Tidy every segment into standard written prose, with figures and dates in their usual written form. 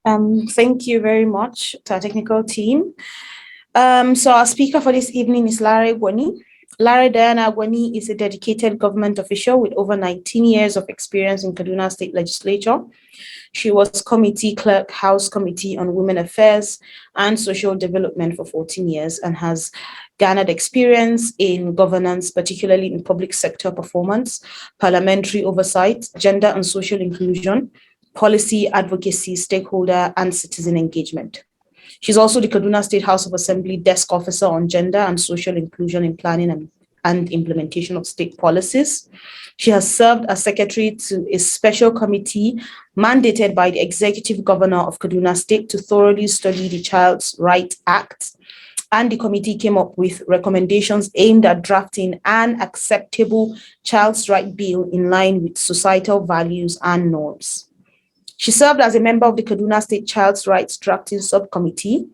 Thank you very much to our technical team. So our speaker for this evening is Larai Gwani. Larai Diana Gwani is a dedicated government official with over 19 years of experience in Kaduna State Legislature. She was committee clerk, House Committee on Women Affairs and Social Development for 14 years and has garnered experience in governance, particularly in public sector performance, parliamentary oversight, gender and social inclusion, policy advocacy, stakeholder and citizen engagement. She's also the Kaduna State House of Assembly Desk Officer on Gender and Social Inclusion in Planning and Implementation of State Policies. She has served as secretary to a special committee mandated by the Executive Governor of Kaduna State to thoroughly study the Child's Right Act. And the committee came up with recommendations aimed at drafting an acceptable child's right bill in line with societal values and norms. She served as a member of the Kaduna State Child's Rights Drafting Subcommittee,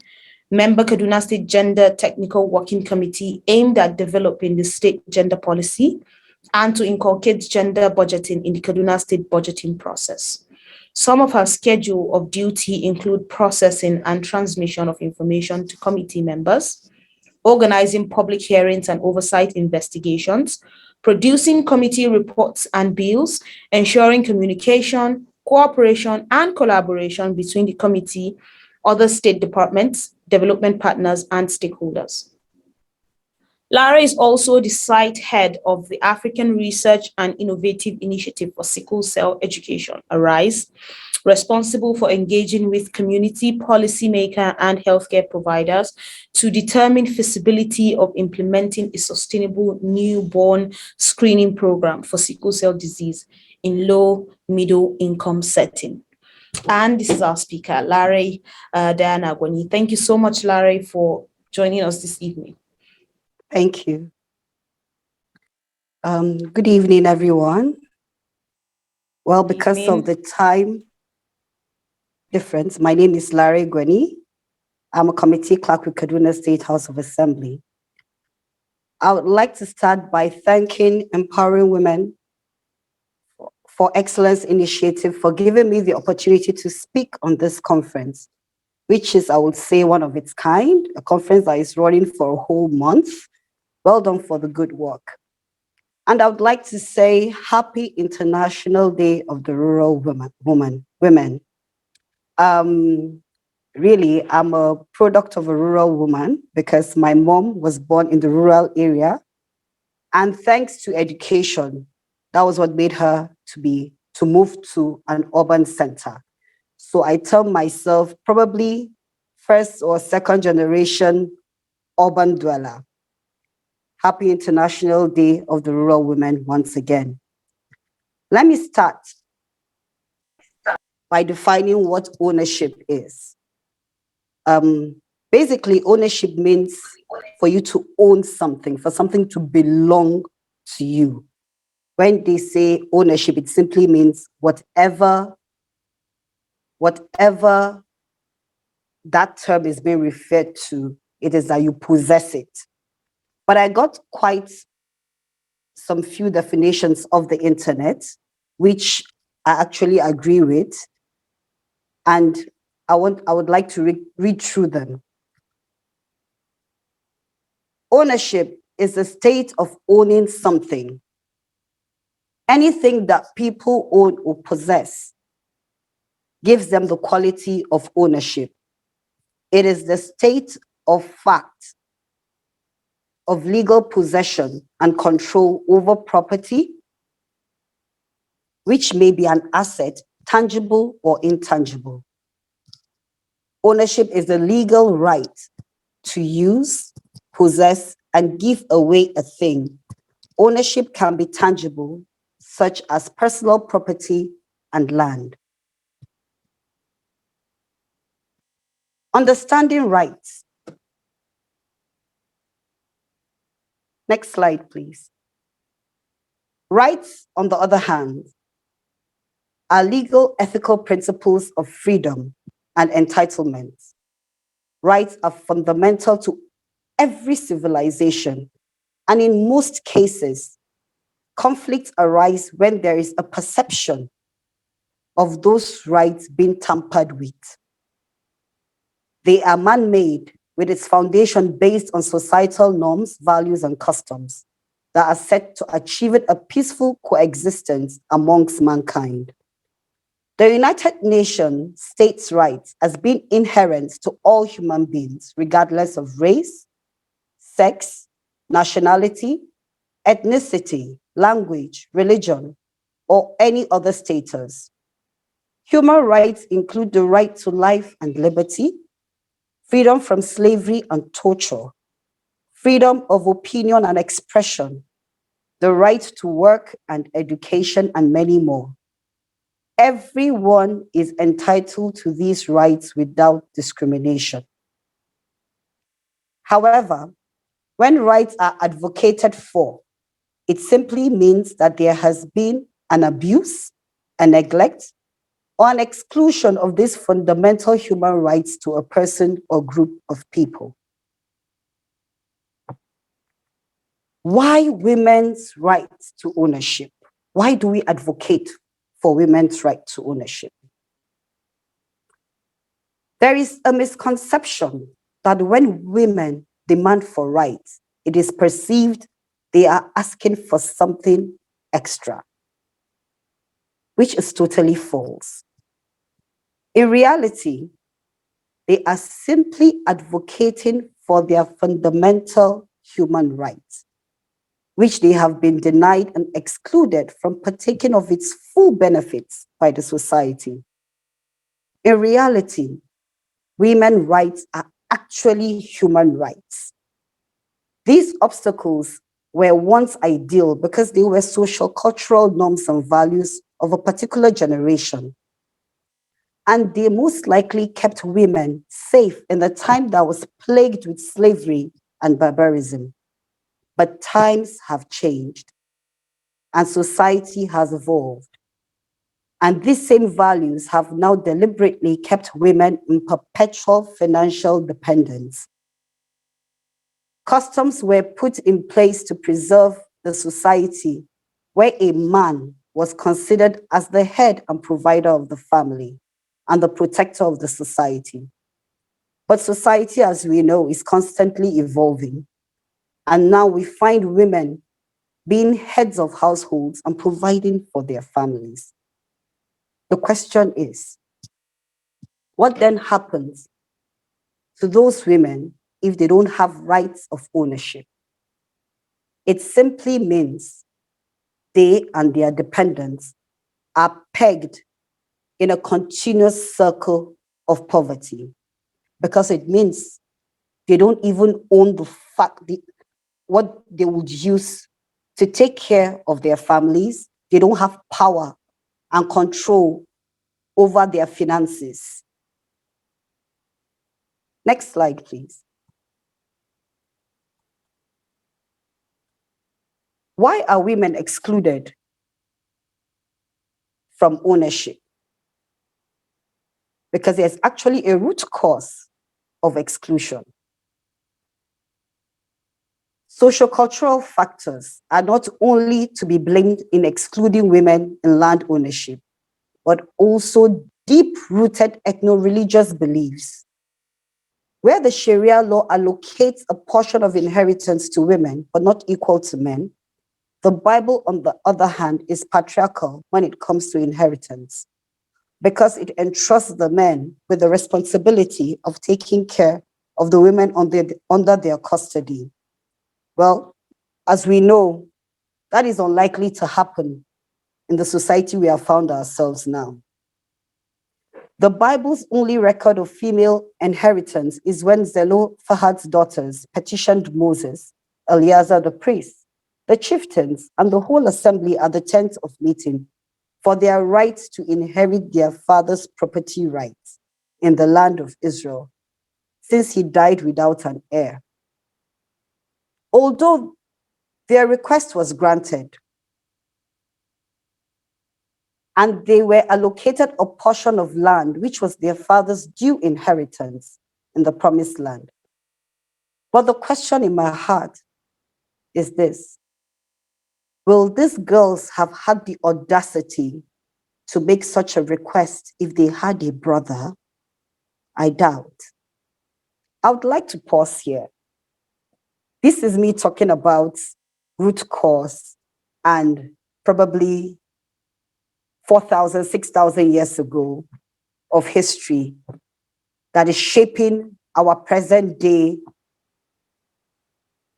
member Kaduna State Gender Technical Working Committee aimed at developing the state gender policy and to inculcate gender budgeting in the Kaduna State budgeting process. Some of her schedule of duty include processing and transmission of information to committee members, organizing public hearings and oversight investigations, producing committee reports and bills, ensuring communication, cooperation and collaboration between the committee, other state departments, development partners, and stakeholders. Larai is also the site head of the African Research and Innovative Initiative for Sickle Cell Education, ARISE, responsible for engaging with community policymakers and healthcare providers to determine feasibility of implementing a sustainable newborn screening program for sickle cell disease in low, middle income setting. And this is our speaker, Larai Diana Gwani. Thank you so much, Larai, for joining us this evening. Thank you. Good evening, everyone. Well, because of the time difference, my name is Larai Gwani. I'm a committee clerk with Kaduna State House of Assembly. I would like to start by thanking Empowering Women for Excellence Initiative for giving me the opportunity to speak on this conference, which is, I would say, one of its kind, a conference that is running for a whole month. Well done for the good work. And I would like to say Happy International Day of the Rural Women. Really, I'm a product of a rural woman because my mom was born in the rural area. And thanks to education, that was what made her to move to an urban center. So I tell myself probably first or second generation urban dweller. Happy International Day of the Rural Women once again. Let me start by defining what ownership is. Basically, ownership means for you to own something, for something to belong to you. When they say ownership, it simply means whatever that term is being referred to, it is that you possess it. But I got quite some few definitions of the internet, which I actually agree with. And I would like to read through them. Ownership is the state of owning something. Anything that people own or possess gives them the quality of ownership. It is the state of fact of legal possession and control over property, which may be an asset, tangible or intangible. Ownership is the legal right to use, possess, and give away a thing. Ownership can be tangible, such as personal property and land. Understanding rights. Next slide, please. Rights, on the other hand, are legal ethical principles of freedom and entitlements. Rights are fundamental to every civilization, and in most cases, conflicts arise when there is a perception of those rights being tampered with. They are man-made with its foundation based on societal norms, values, and customs that are set to achieve a peaceful coexistence amongst mankind. The United Nations states rights as being inherent to all human beings, regardless of race, sex, nationality, ethnicity, language, religion, or any other status. Human rights include the right to life and liberty, freedom from slavery and torture, freedom of opinion and expression, the right to work and education, and many more. Everyone is entitled to these rights without discrimination. However, when rights are advocated for, it simply means that there has been an abuse, a neglect, or an exclusion of these fundamental human rights to a person or group of people. Why women's right to ownership? Why do we advocate for women's right to ownership? There is a misconception that when women demand for rights, it is perceived they are asking for something extra, which is totally false. In reality, they are simply advocating for their fundamental human rights, which they have been denied and excluded from partaking of its full benefits by the society. In reality, women's rights are actually human rights. These obstacles were once ideal because they were social cultural norms and values of a particular generation. And they most likely kept women safe in a time that was plagued with slavery and barbarism. But times have changed and society has evolved. And these same values have now deliberately kept women in perpetual financial dependence. Customs were put in place to preserve the society where a man was considered as the head and provider of the family and the protector of the society. But society, as we know, is constantly evolving. And now we find women being heads of households and providing for their families. The question is, what then happens to those women if they don't have rights of ownership? It simply means they and their dependents are pegged in a continuous circle of poverty, because it means they don't even own what they would use to take care of their families. They don't have power and control over their finances. Next slide, please. Why are women excluded from ownership? Because there's actually a root cause of exclusion. Sociocultural factors are not only to be blamed in excluding women in land ownership, but also deep-rooted ethno-religious beliefs. Where the Sharia law allocates a portion of inheritance to women, but not equal to men, the Bible, on the other hand, is patriarchal when it comes to inheritance, because it entrusts the men with the responsibility of taking care of the women under their custody. Well, as we know, that is unlikely to happen in the society we have found ourselves now. The Bible's only record of female inheritance is when Zelophehad's daughters petitioned Moses, Eleazar the priest, the chieftains, and the whole assembly at the tent of meeting for their right to inherit their father's property rights in the land of Israel, since he died without an heir. Although their request was granted, and they were allocated a portion of land, which was their father's due inheritance in the promised land. But the question in my heart is this: will these girls have had the audacity to make such a request if they had a brother? I doubt. I would like to pause here. This is me talking about root cause and probably 4,000, 6,000 years ago of history that is shaping our present day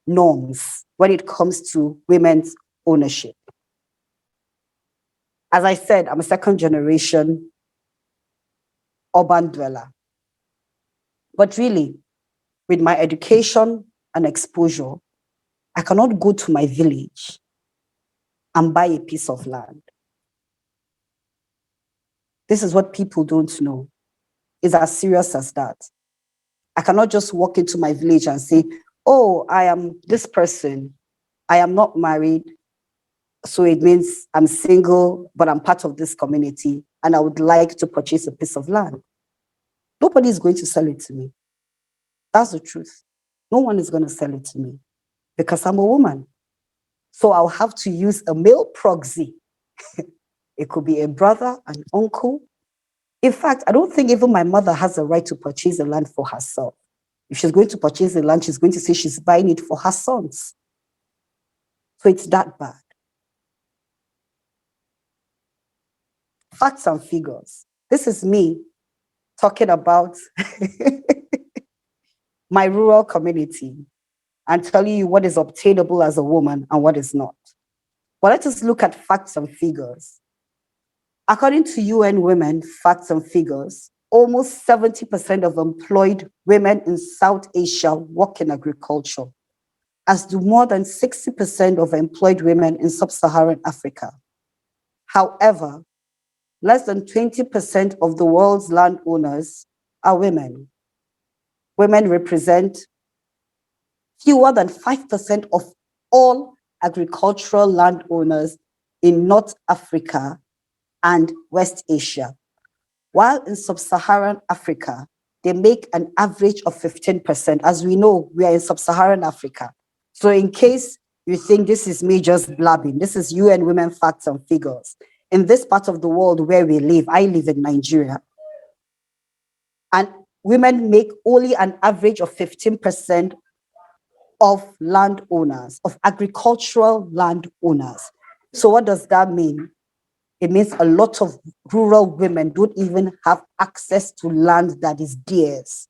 norms when it comes to women's ownership. As I said, I'm a second generation urban dweller. But really, with my education and exposure, I cannot go to my village and buy a piece of land. This is what people don't know. It's as serious as that. I cannot just walk into my village and say, oh, I am this person. I am not married. So it means I'm single, but I'm part of this community and I would like to purchase a piece of land. Nobody is going to sell it to me. That's the truth. No one is going to sell it to me because I'm a woman. So I'll have to use a male proxy. It could be a brother, an uncle. In fact, I don't think even my mother has a right to purchase the land for herself. If she's going to purchase the land, she's going to say she's buying it for her sons. So it's that bad. Facts and figures. This is me talking about my rural community and telling you what is obtainable as a woman and what is not. But let us look at facts and figures. According to UN Women Facts and Figures, almost 70% of employed women in South Asia work in agriculture, as do more than 60% of employed women in sub-Saharan Africa. However, less than 20% of the world's landowners are women. Women represent fewer than 5% of all agricultural landowners in North Africa and West Asia, while in sub-Saharan Africa, they make an average of 15%. As we know, we are in sub-Saharan Africa. So in case you think this is me just blabbing, this is UN Women Facts and Figures. In this part of the world where we live, I live in Nigeria, and women make only an average of 15% of landowners, of agricultural landowners. So what does that mean? It means a lot of rural women don't even have access to land that is theirs.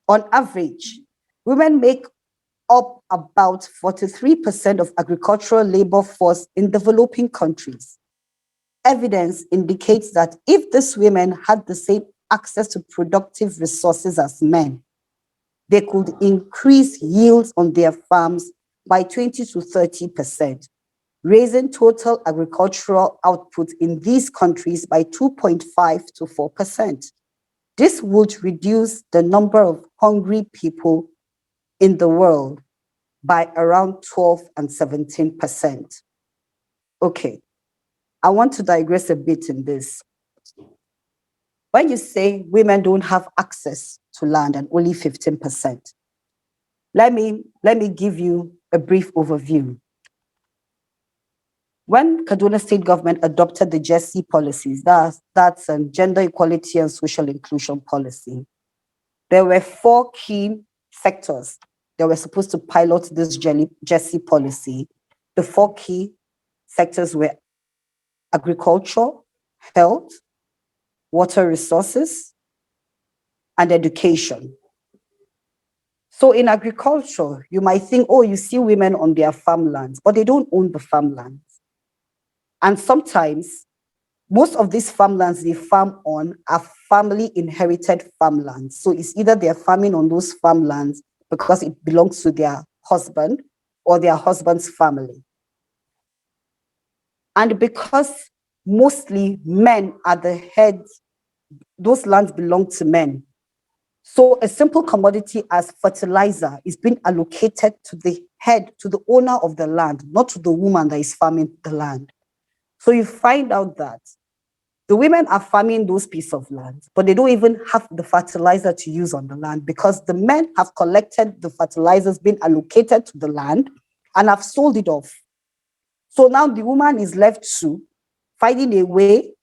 On average, women make up about 43% of agricultural labor force in developing countries. Evidence indicates that if these women had the same access to productive resources as men, they could increase yields on their farms by 20 to 30%, raising total agricultural output in these countries by 2.5 to 4%. This would reduce the number of hungry people in the world by around 12 and 17%. Okay, I want to digress a bit in this. When you say women don't have access to land and only 15%, let me give you a brief overview. When Kaduna State government adopted the GESI policies, that's Gender Equality and Social Inclusion Policy, there were 4 key sectors that were supposed to pilot this GESI policy. The 4 key sectors were agriculture, health, water resources, and education. So in agriculture, you might think, oh, you see women on their farmlands, but they don't own the farmlands. And sometimes, most of these farmlands they farm on are family inherited farmlands. So it's either they're farming on those farmlands because it belongs to their husband or their husband's family. And because mostly men are the heads, those lands belong to men. So a simple commodity as fertilizer is being allocated to the head, to the owner of the land, not to the woman that is farming the land. So you find out that the women are farming those pieces of land, but they don't even have the fertilizer to use on the land because the men have collected the fertilizers being allocated to the land and have sold it off. So now the woman is left to finding a way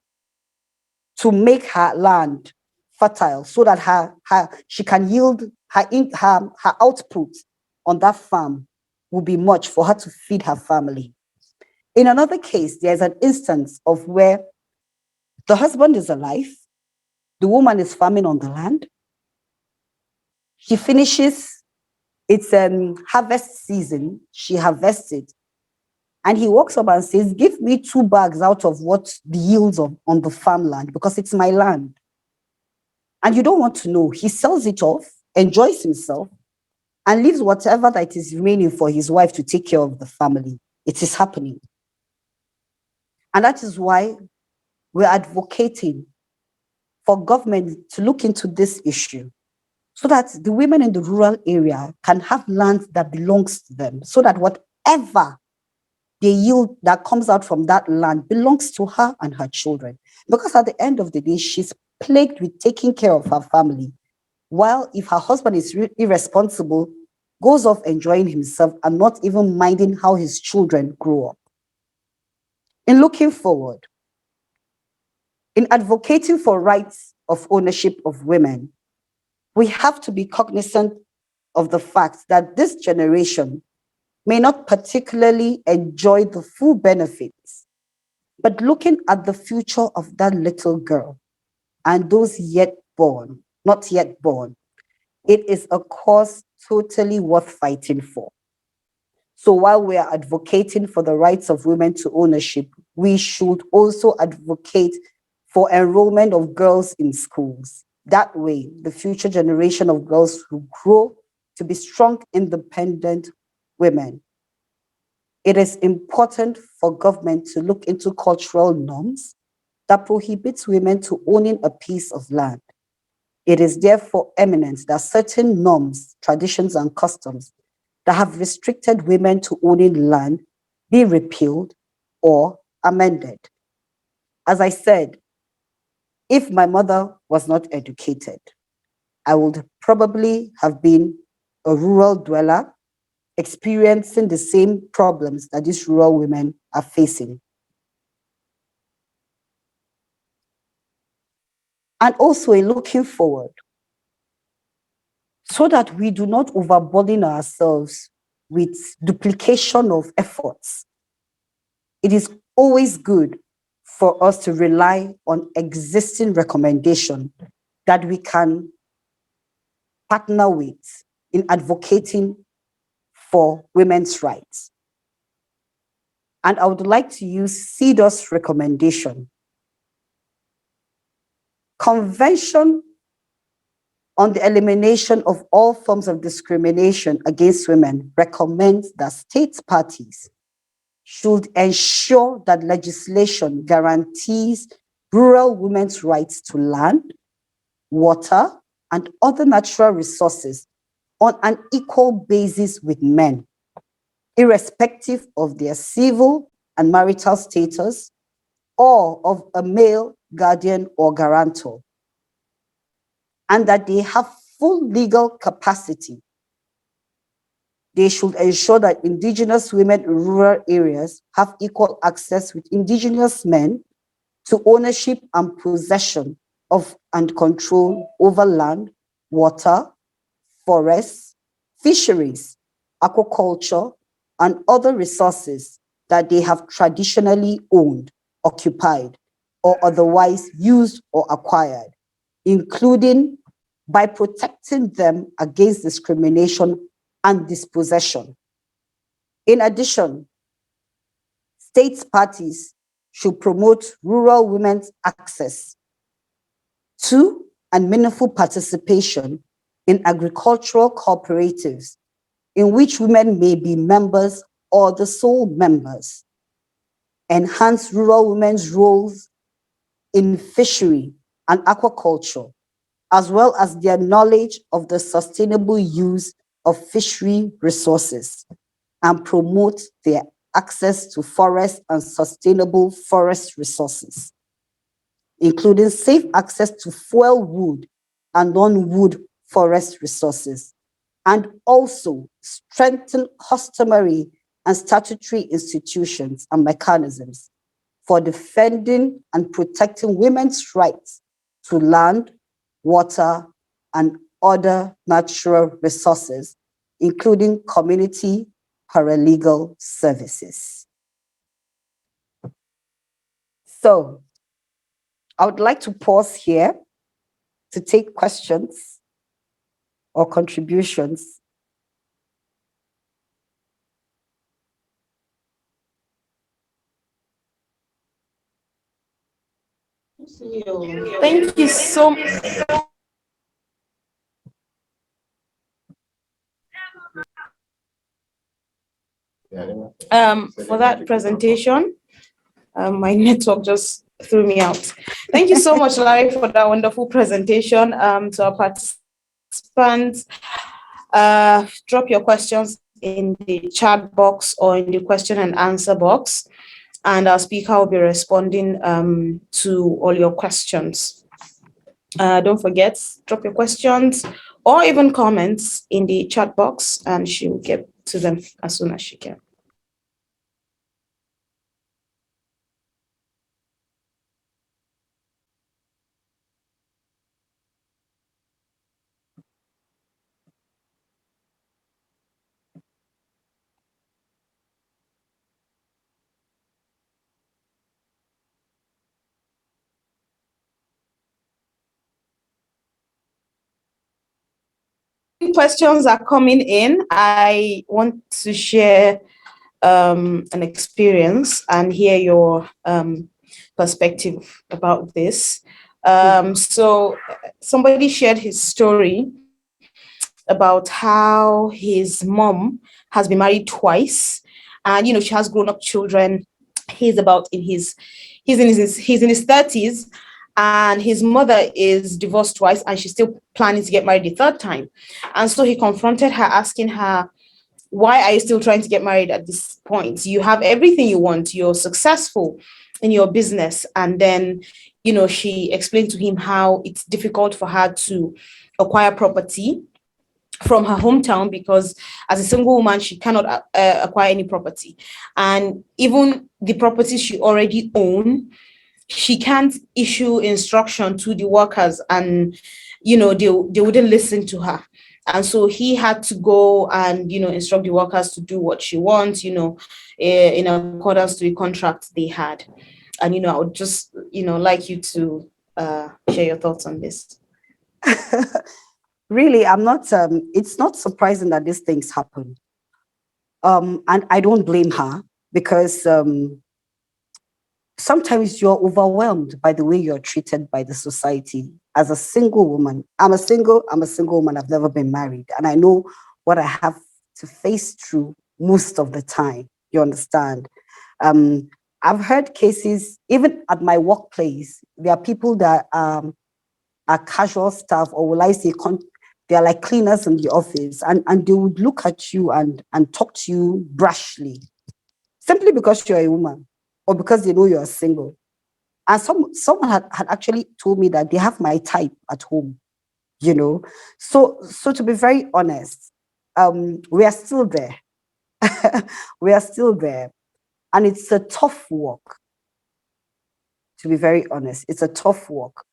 to make her land fertile so that she can yield her output on that farm will be much for her to feed her family. In another case, there's an instance of where the husband is alive, the woman is farming on the land. She finishes, it's harvest season, she harvests it, and he walks up and says, give me 2 bags out of what the yields on the farmland, because it's my land. And you don't want to know. He sells it off, enjoys himself, and leaves whatever that is remaining for his wife to take care of the family. It is happening. And that is why we're advocating for government to look into this issue so that the women in the rural area can have land that belongs to them, so that whatever the yield that comes out from that land belongs to her and her children. Because at the end of the day, she's plagued with taking care of her family. While if her husband is irresponsible, goes off enjoying himself and not even minding how his children grow up. In looking forward, in advocating for rights of ownership of women, we have to be cognizant of the fact that this generation may not particularly enjoy the full benefits, but looking at the future of that little girl and those not yet born, it is a cause totally worth fighting for. So while we are advocating for the rights of women to ownership, we should also advocate for enrollment of girls in schools. That way, the future generation of girls will grow to be strong, independent women. It is important for government to look into cultural norms that prohibits women to owning a piece of land. It is therefore eminent that certain norms, traditions, and customs that have restricted women to owning land be repealed or amended. As I said, if my mother was not educated, I would probably have been a rural dweller experiencing the same problems that these rural women are facing. And also in looking forward, so that we do not overburden ourselves with duplication of efforts, it is always good for us to rely on existing recommendation that we can partner with in advocating for women's rights. And I would like to use CEDAW's recommendation. Convention on the Elimination of All Forms of Discrimination Against Women recommends that state parties should ensure that legislation guarantees rural women's rights to land, water, and other natural resources on an equal basis with men, irrespective of their civil and marital status or of a male guardian or guarantor, and that they have full legal capacity. They should ensure that Indigenous women in rural areas have equal access with Indigenous men to ownership and possession of and control over land, water, forests, fisheries, aquaculture, and other resources that they have traditionally owned, occupied, or otherwise used or acquired, including by protecting them against discrimination and dispossession. In addition, state parties should promote rural women's access to and meaningful participation in agricultural cooperatives in which women may be members or the sole members, enhance rural women's roles in fishery and aquaculture, as well as their knowledge of the sustainable use of fishery resources, and promote their access to forest and sustainable forest resources, including safe access to fuel wood and non-wood forest resources, and also strengthen customary and statutory institutions and mechanisms for defending and protecting women's rights to land, water, and other natural resources, including community paralegal services. So I would like to pause here to take questions or contributions. Thank you so much. For that presentation. My network just threw me out. Thank you so much, Larry, for that wonderful presentation. To our participants, drop your questions in the chat box or in the question and answer box, and our speaker will be responding to all your questions. Don't forget, drop your questions or even comments in the chat box, and she will get to them as soon as she can. Questions are coming in. I want to share an experience and hear your perspective about this. So somebody shared his story about how his mom has been married twice, and she has grown-up children. He's in his 30s, and his mother is divorced twice, and she's still planning to get married the third time. And so he confronted her, asking her, why are you still trying to get married at this point? You have everything you want. You're successful in your business. And then, she explained to him how it's difficult for her to acquire property from her hometown, because as a single woman, she cannot acquire any property. And even the properties she already owns, she can't issue instruction to the workers, and they wouldn't listen to her. And so he had to go and instruct the workers to do what she wants, in accordance to the contract they had. And I would just like you to share your thoughts on this. Really, I'm not it's not surprising that these things happen, and I don't blame her, because sometimes you're overwhelmed by the way you're treated by the society. As a single woman, I'm a single woman. I've never been married, and I know what I have to face through most of the time. You understand? I've heard cases, even at my workplace, there are people that are casual staff, or will I say, they're like cleaners in the office, and they would look at you and talk to you brashly, simply because you're a woman, or because they know you're single. And someone had actually told me that they have my type at home, So to be very honest, we are still there. We are still there. And it's a tough walk. To be very honest, it's a tough walk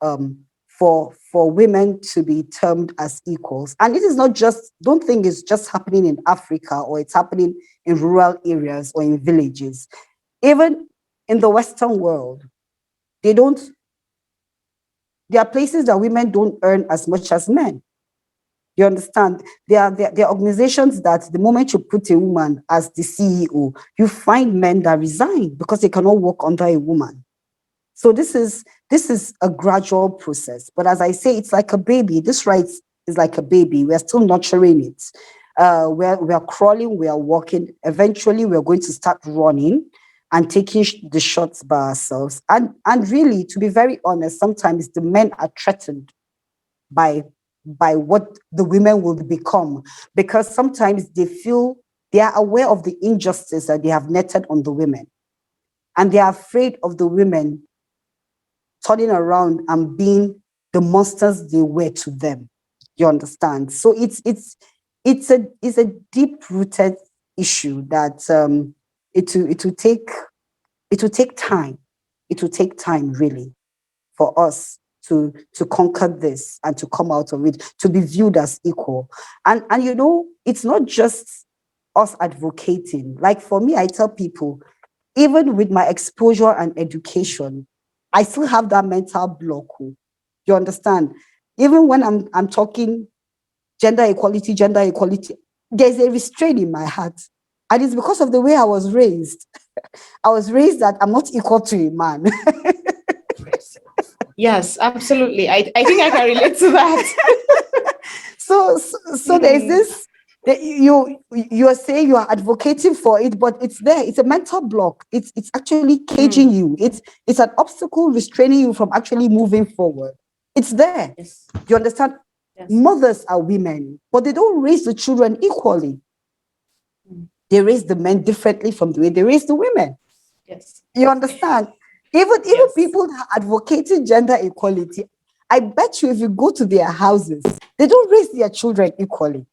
for women to be termed as equals. And it is not just, don't think it's just happening in Africa, or it's happening in rural areas or in villages. Even in the Western world, there are places that women don't earn as much as men. You understand? There are organizations that the moment you put a woman as the CEO, you find men that resign because they cannot work under a woman. So this is a gradual process. But as I say, it's like a baby. This right is like a baby. We're still nurturing it. We're crawling, we are walking. Eventually, we're going to start running and taking the shots by ourselves. And really, to be very honest, sometimes the men are threatened by what the women will become, because sometimes they are aware of the injustice that they have netted on the women, and they are afraid of the women turning around and being the monsters they were to them. You understand? So it's a deep-rooted issue that it will take time. It will take time, really, for us to conquer this and to come out of it, to be viewed as equal. And it's not just us advocating. Like for me, I tell people, even with my exposure and education, I still have that mental block. You understand? Even when I'm talking gender equality, there's a restraint in my heart. And it's because of the way I was raised. I was raised that I'm not equal to a man. Yes, absolutely. I think I can relate to that. So there's this, that you're saying you are advocating for it, but it's there. It's a mental block. It's actually caging you. It's an obstacle restraining you from actually moving forward. It's there. Yes. You understand? Yes. Mothers are women, but they don't raise the children equally. They raise the men differently from the way they raise the women. Yes. You understand? Even people advocating gender equality, I bet you if you go to their houses, they don't raise their children equally.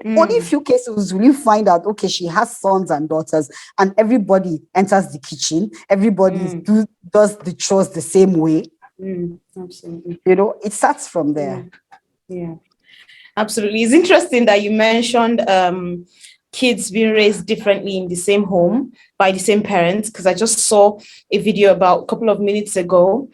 Only a few cases will you find out, okay, she has sons and daughters, and everybody enters the kitchen, everybody does the chores the same way. Absolutely. It starts from there. Yeah. Absolutely. It's interesting that you mentioned kids being raised differently in the same home by the same parents, because I just saw a video about a couple of minutes ago.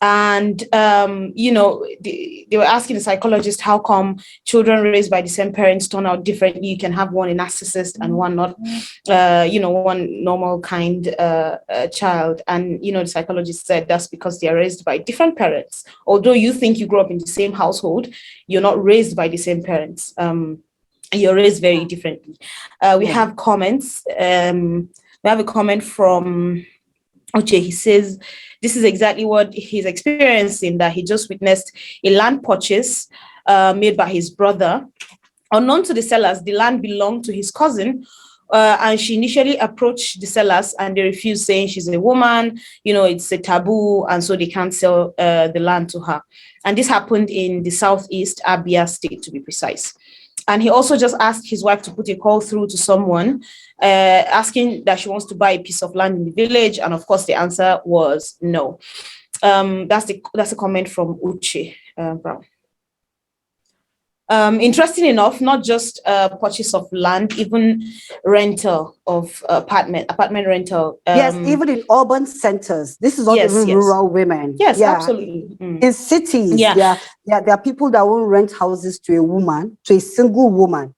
And, they were asking the psychologist, how come children raised by the same parents turn out differently? You can have one a narcissist and one not, one normal kind child. And, the psychologist said that's because they are raised by different parents. Although you think you grew up in the same household, you're not raised by the same parents. You're raised very differently. We have comments. We have a comment from Oche. He says, this is exactly what he's experiencing, that he just witnessed a land purchase made by his brother. Unknown to the sellers, the land belonged to his cousin, and she initially approached the sellers and they refused, saying she's a woman, it's a taboo, and so they can't sell the land to her. And this happened in the southeast Abia state, to be precise. And he also just asked his wife to put a call through to someone asking that she wants to buy a piece of land in the village. And of course, the answer was no. That's a comment from Uche Brown. Interesting enough, not just purchase of land, even rental of apartment rental. Yes, even in urban centers. This is not even rural women. Yes, absolutely. In cities, there are people that won't rent houses to a woman, to a single woman.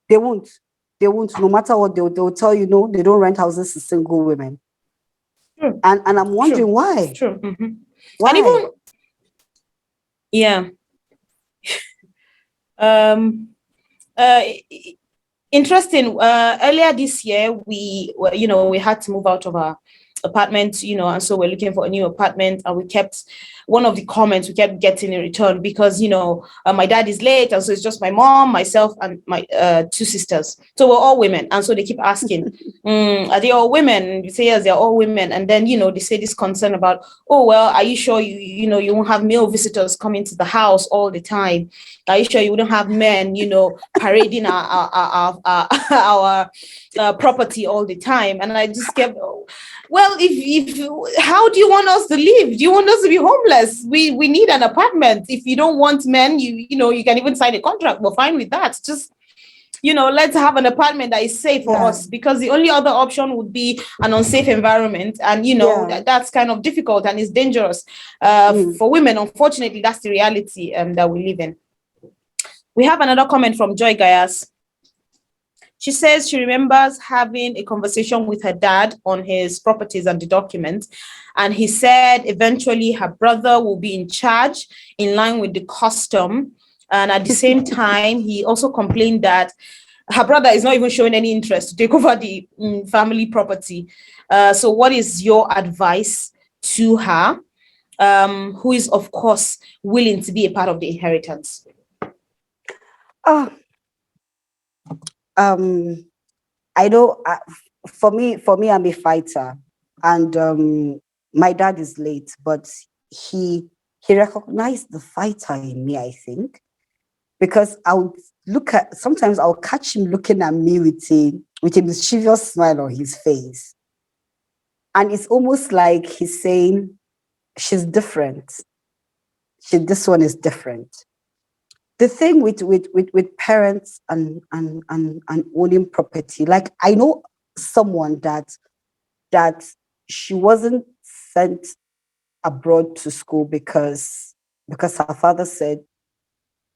They won't. No matter what, they'll tell you, no, they don't rent houses to single women. True. And I'm wondering why. True. Mm-hmm. Why? And even, interesting. Earlier this year, we had to move out of our apartment, and so we're looking for a new apartment, and we kept one of the comments we kept getting in return because my dad is late, and so it's just my mom, myself, and my two sisters, so we're all women. And so they keep asking, are they all women? And we say yes, they're all women. And then they say this concern about, oh well, are you sure you won't have male visitors coming to the house all the time? Are you sure you wouldn't have men parading our property all the time? And I just kept, well, if how do you want us to live? Do you want us to be homeless? We need an apartment. If you don't want men, you can even sign a contract. We're fine with that. Just let's have an apartment that is safe for us, because the only other option would be an unsafe environment, and that's kind of difficult and it's dangerous for women. Unfortunately, that's the reality that we live in. We have another comment from Joy Gayas. She says she remembers having a conversation with her dad on his properties and the documents, and he said eventually her brother will be in charge in line with the custom. And at the same time, he also complained that her brother is not even showing any interest to take over the family property. So what is your advice to her, who is, of course, willing to be a part of the inheritance? I know for me, I'm a fighter, and my dad is late, but he recognized the fighter in me, I think, because sometimes I'll catch him looking at me with a mischievous smile on his face. And it's almost like he's saying, she's different. this one is different. The thing with parents and owning property, like I know someone that she wasn't sent abroad to school because her father said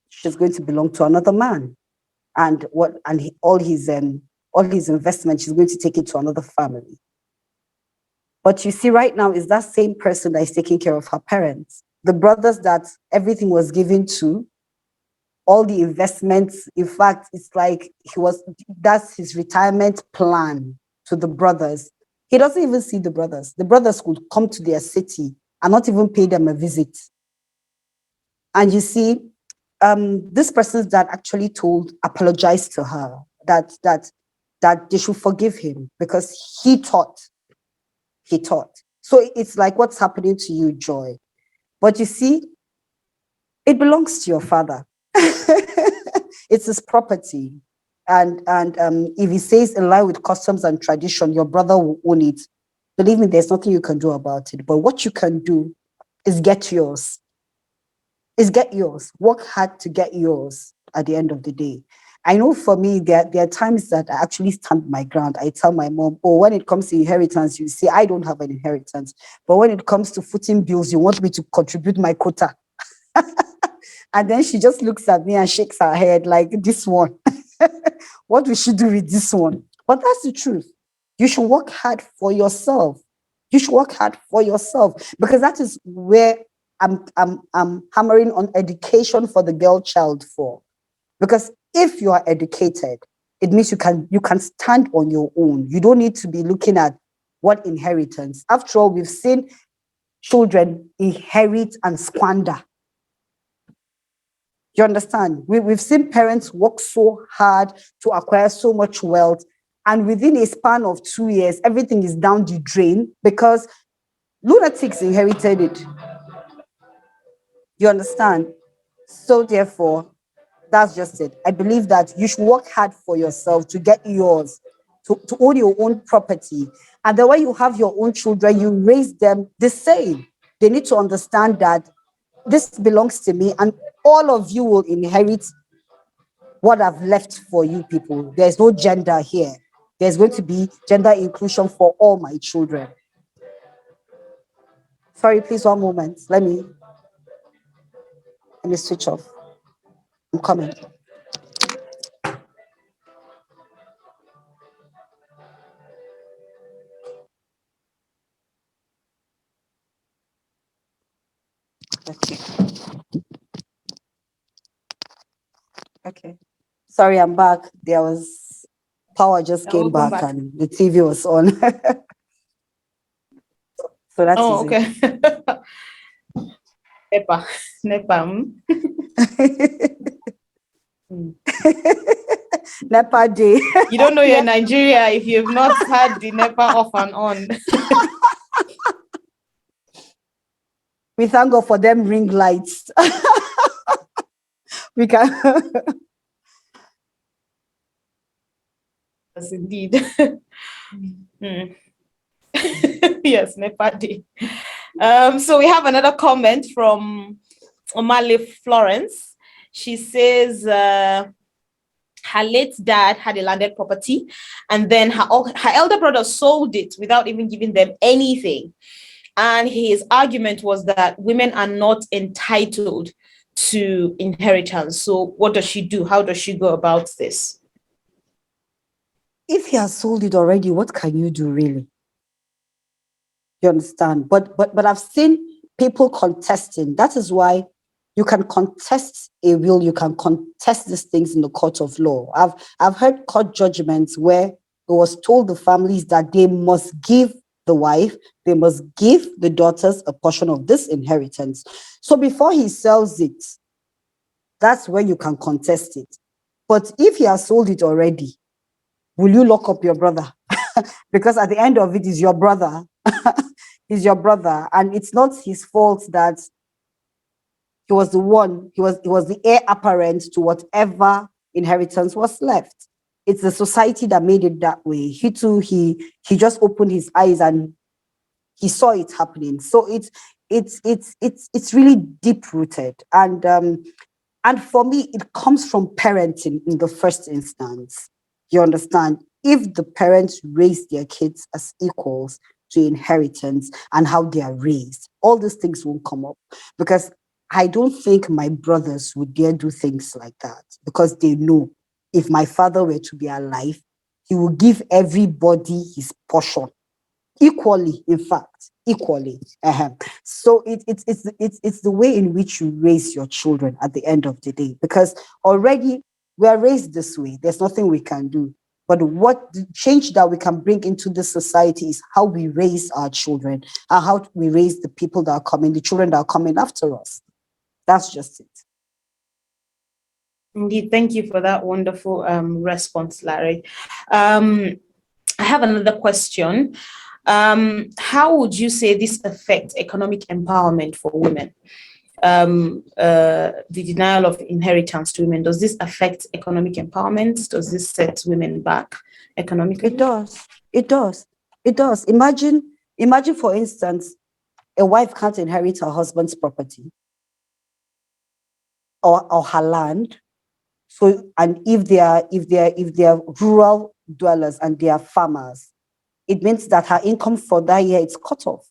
she's going to belong to another man, and all his investment, she's going to take it to another family. But you see, right now is that same person that is taking care of her parents. The brothers that everything was given to, all the investments. In fact, it's like that's his retirement plan to the brothers. He doesn't even see the brothers. The brothers could come to their city and not even pay them a visit. And you see, this person's dad actually apologized to her that they should forgive him because he taught. So it's like what's happening to you, Joy. But you see, it belongs to your father. It's his property. And if he says in line with customs and tradition, your brother will own it. Believe me, there's nothing you can do about it. But what you can do is get yours. Work hard to get yours at the end of the day. I know for me, there are times that I actually stand my ground. I tell my mom, oh, when it comes to inheritance, you see, I don't have an inheritance. But when it comes to footing bills, you want me to contribute my quota. And then she just looks at me and shakes her head like, this one. What we should do with this one? But that's the truth. You should work hard for yourself. Because that is where I'm hammering on education for the girl child for. Because if you are educated, it means you can stand on your own. You don't need to be looking at what inheritance. After all, we've seen children inherit and squander. You understand? We've seen parents work so hard to acquire so much wealth, and within a span of 2 years, everything is down the drain because lunatics inherited it. You understand? So therefore, that's just it. I believe that you should work hard for yourself to get yours, to own your own property. And then when you have your own children, you raise them the same. They need to understand that this belongs to me, and all of you will inherit what I've left for you people. There's no gender here. There's going to be gender inclusion for all my children. Sorry, please, one moment. Let me switch off. I'm coming. Okay. Sorry, I'm back. There was power just came back and the TV was on. So that's okay. Nepa. Nepa day. You don't know you're in Nigeria if you've not had the Nepa off and on. We thank God for them ring lights. We can. Yes, indeed. Yes, Nepa day. So we have another comment from Omale Florence. She says her late dad had a landed property, and then her elder brother sold it without even giving them anything. And his argument was that women are not entitled to inheritance. So what does she do? How does she go about this? If he has sold it already, what can you do really? You understand? But I've seen people contesting. That is why you can contest a will, you can contest these things in the court of law. I've heard court judgments where it was told the families that they must give the wife, they must give the daughters a portion of this inheritance. So before he sells it, that's where you can contest it. But if he has sold it already, will you lock up your brother? Because at the end of it is your brother. He's your brother, and it's not his fault that he was the heir apparent to whatever inheritance was left. It's the society that made it that way. He too, he just opened his eyes and he saw it happening. So it's really deep rooted. And for me, it comes from parenting in the first instance. You understand? If the parents raise their kids as equals to inheritance and how they are raised, all these things won't come up. Because I don't think my brothers would dare do things like that, because they know if my father were to be alive, he will give everybody his portion equally, in fact, equally. So it's the way in which you raise your children at the end of the day, because already we are raised this way. There's nothing we can do. But what the change that we can bring into this society is how we raise our children and how we raise the people that are coming, the children that are coming after us. That's just it. Indeed, thank you for that wonderful response, Larry. I have another question. How would you say this affects economic empowerment for women? The denial of inheritance to women, does this affect economic empowerment? Does this set women back economically? It does. It does. It does. Imagine, for instance, a wife can't inherit her husband's property or her land. So, and if they are rural dwellers and they are farmers, it means that her income for that year is cut off.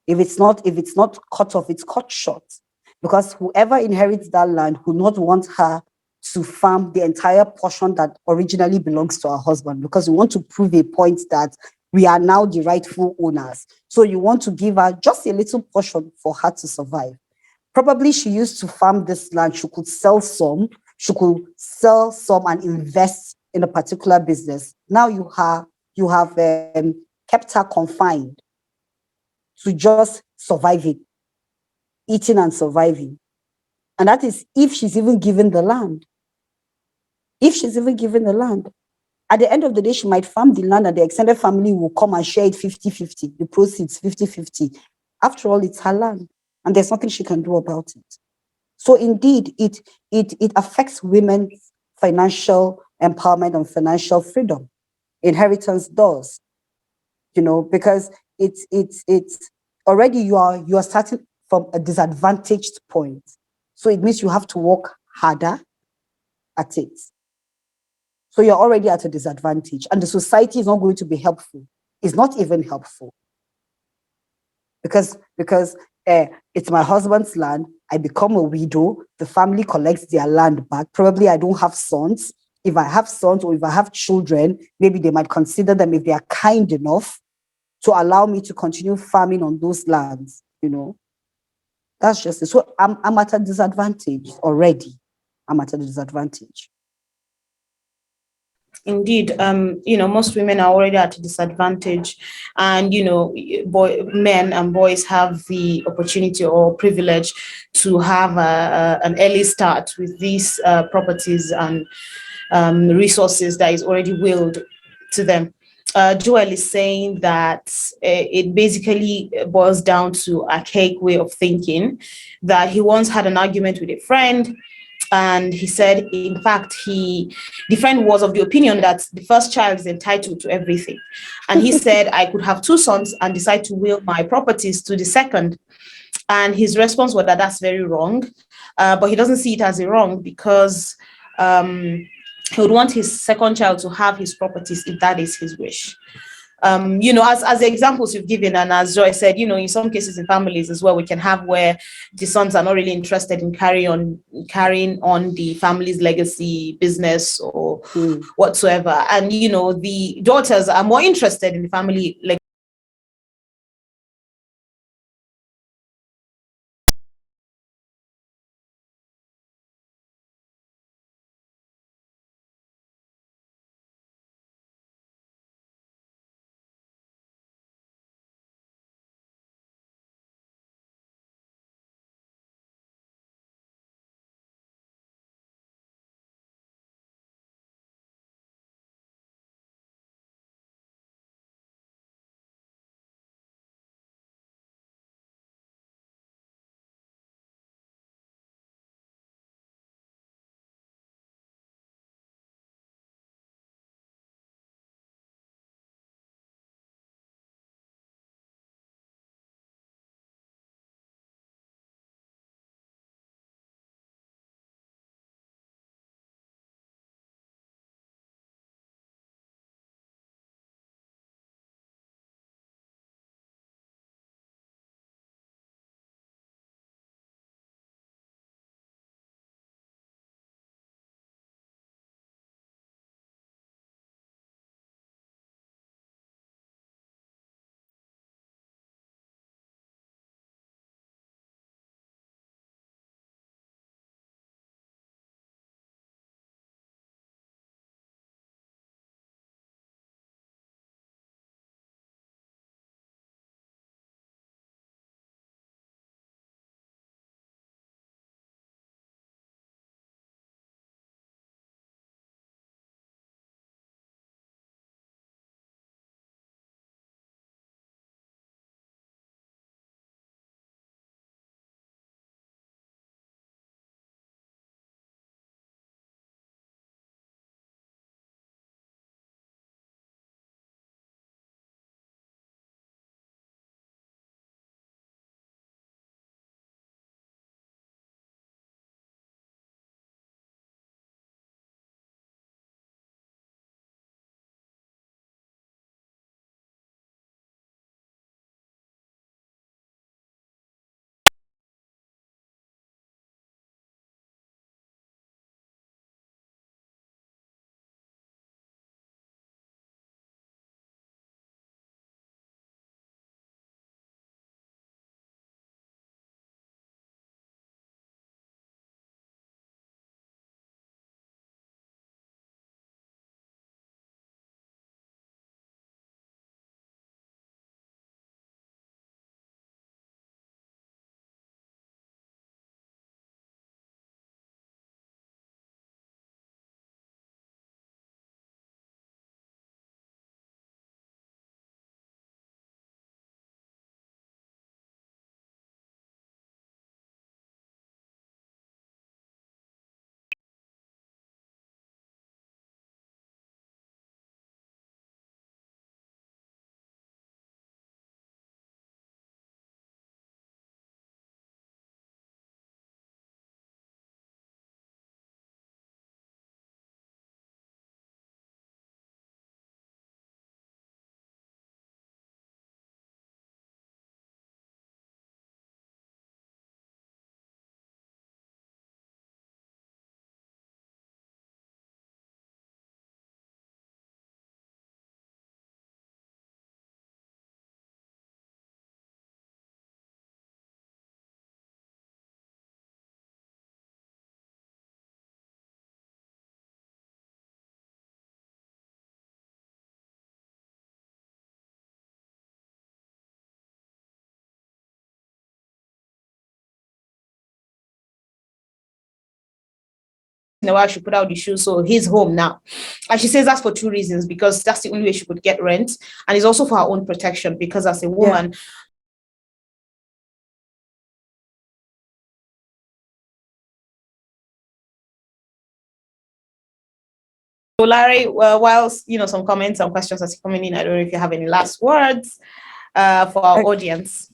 If it's not cut off, it's cut short, because whoever inherits that land will not want her to farm the entire portion that originally belongs to her husband, because we want to prove a point that we are now the rightful owners. So you want to give her just a little portion for her to survive. Probably she used to farm this land. She could sell some. And invest in a particular business. Now you have kept her confined to just surviving, eating and surviving. And that is if she's even given the land. If she's even given the land. At the end of the day, she might farm the land and the extended family will come and share it 50-50, the proceeds 50-50. After all, it's her land and there's nothing she can do about it. So indeed, it affects women's financial empowerment and financial freedom. Inheritance does, because it's already you are starting from a disadvantaged point. So it means you have to work harder at it. So you're already at a disadvantage, and the society is not going to be helpful. It's not even helpful. Because it's my husband's land. I become a widow. The family collects their land back. Probably I don't have sons. If I have sons or if I have children, maybe they might consider them, if they are kind enough, to allow me to continue farming on those lands. That's just it. So I'm at a disadvantage already. I'm at a disadvantage. Indeed, most women are already at a disadvantage, and men and boys have the opportunity or privilege to have an early start with these properties and resources that is already willed to them. Joel is saying that it basically boils down to archaic way of thinking, that he once had an argument with a friend, and he said, in fact, the friend was of the opinion that the first child is entitled to everything. And he said, I could have two sons and decide to will my properties to the second. And his response was that that's very wrong. But he doesn't see it as a wrong, because he would want his second child to have his properties if that is his wish. As the examples you've given, and as Joy said, in some cases in families as well, we can have where the sons are not really interested in carrying on the family's legacy, business, or whatsoever. And, the daughters are more interested in the family legacy. in a while she put out the shoe, so he's home now. And she says that's for two reasons, because that's the only way she could get rent, and it's also for her own protection, because as a woman, So Larry, whilst some comments and questions are coming in, I don't know if you have any last words for our audience.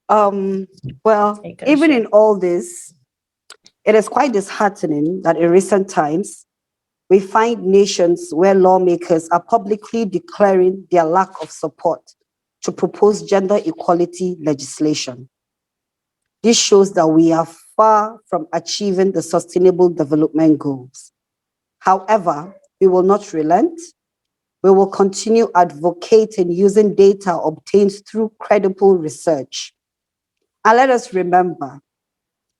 Well, even in all this, it is quite disheartening that in recent times, we find nations where lawmakers are publicly declaring their lack of support to propose gender equality legislation. This shows that we are far from achieving the Sustainable Development Goals. However, we will not relent. We will continue advocating using data obtained through credible research. And let us remember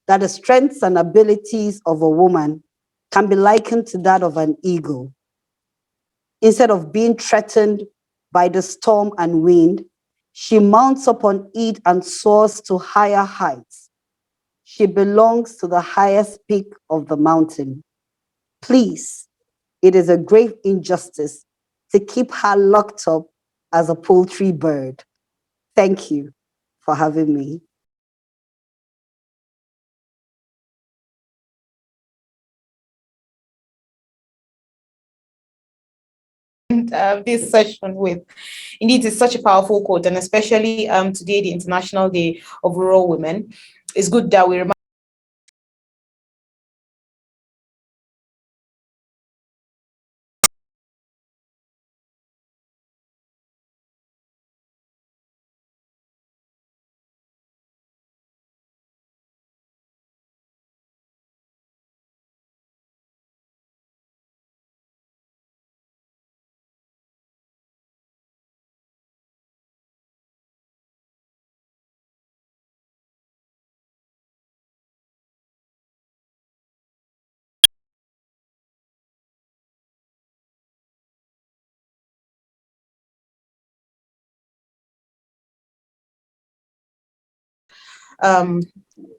that the strengths and abilities of a woman can be likened to that of an eagle. Instead of being threatened by the storm and wind, she mounts upon it and soars to higher heights. She belongs to the highest peak of the mountain. Please, it is a grave injustice to keep her locked up as a poultry bird. Thank you for having me. This session with. Indeed, it's such a powerful quote, and especially today, the International Day of Rural Women. It's good that we remind.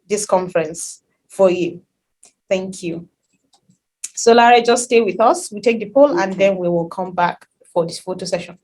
This conference for you. Thank you. So Larai, just stay with us. We take the poll and then we will come back for this photo session.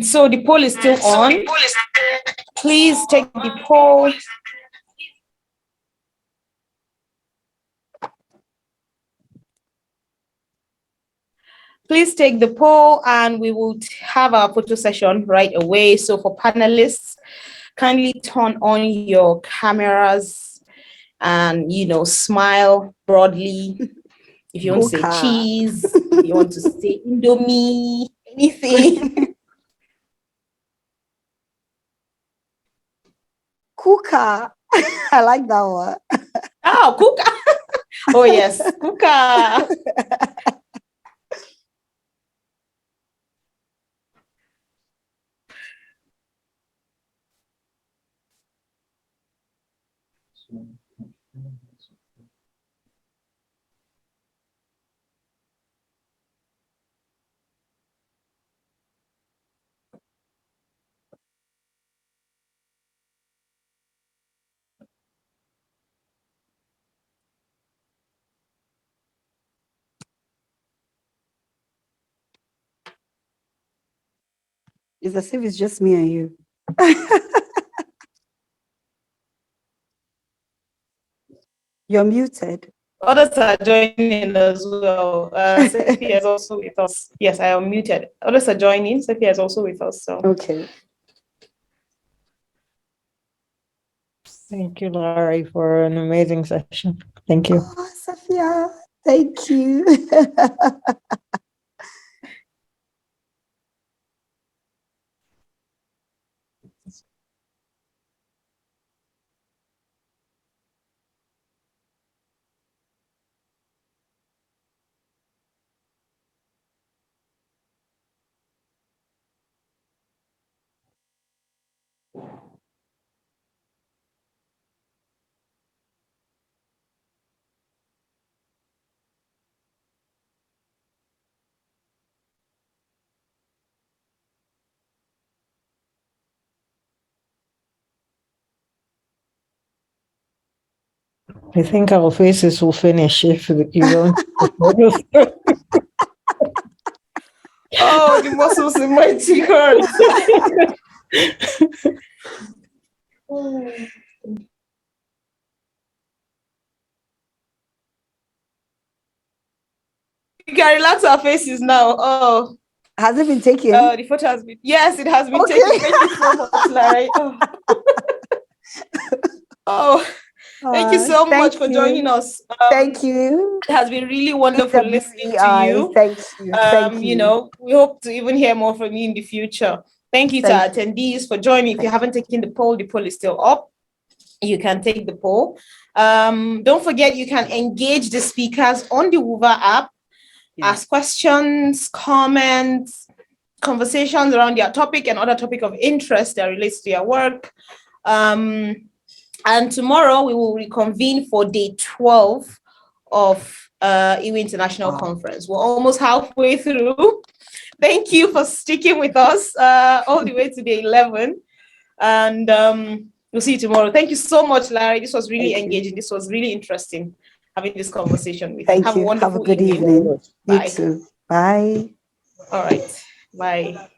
So the poll is still on. Please take the poll. Please take the poll and we will have our photo session right away. So for panelists, kindly turn on your cameras and, smile broadly. If you want to say cheese, if you want to say Indomie, anything. Kuka. I like that one. Oh, Kuka. Oh, yes, Kuka. It's as if it's just me and you. You're muted. Others are joining as well. Sophia is also with us. Yes, I am muted. Others are joining. Sophia is also with us. So Okay. Thank you, Larai, for an amazing session. Thank you. Oh, Sophia, thank you. I think our faces will finish if you don't. oh, the muscles in my cheek hurt. We can relax our faces now. Oh, has it been taken? The photo has been. Yes, it has been Okay. taken. Thank you so much, Larai. Oh. Thank you so much for joining us. Thank you. It has been really wonderful listening to you. Thank you. Thank you. You know, we hope to even hear more from you in the future. Thank you to our attendees for joining. If you haven't taken the poll is still up. You can take the poll. Don't forget, you can engage the speakers on the WUVA app, ask questions, comments, conversations around their topic and other topic of interest that relates to your work. And tomorrow we will reconvene for day 12 of EWEI International Conference. We're almost halfway through. Thank you for sticking with us all the way to day 11. And we'll see you tomorrow. Thank you so much, Larai. This was really engaging. This was really interesting having this conversation with you. Have a wonderful Have a good evening. Bye. You too. Bye. All right. Bye.